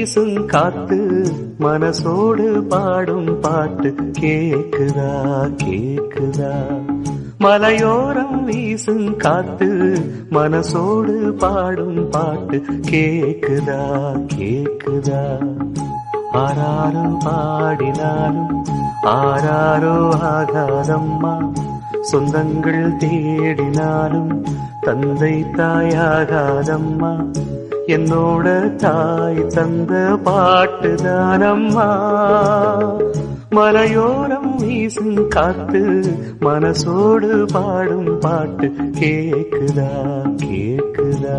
வீசும் காத்து மனசோடு பாடும் பாட்டு கேக்குதா கேக்குதா. மலையோரம் வீசும் காத்து மனசோடு பாடும் பாட்டு கேக்குதா கேக்குதா. ஆராரோ பாடினாலும் ஆராரோ ஆகாதம்மா, சொந்தங்கள் தேடினாலும் தந்தை தாயாகாதம்மா. என்னோட தாய் தந்த பாட்டுதானம்மா. மலையோரம் வீசும் காத்து மனசோடு பாடும் பாட்டு கேக்குதா கேக்குதா.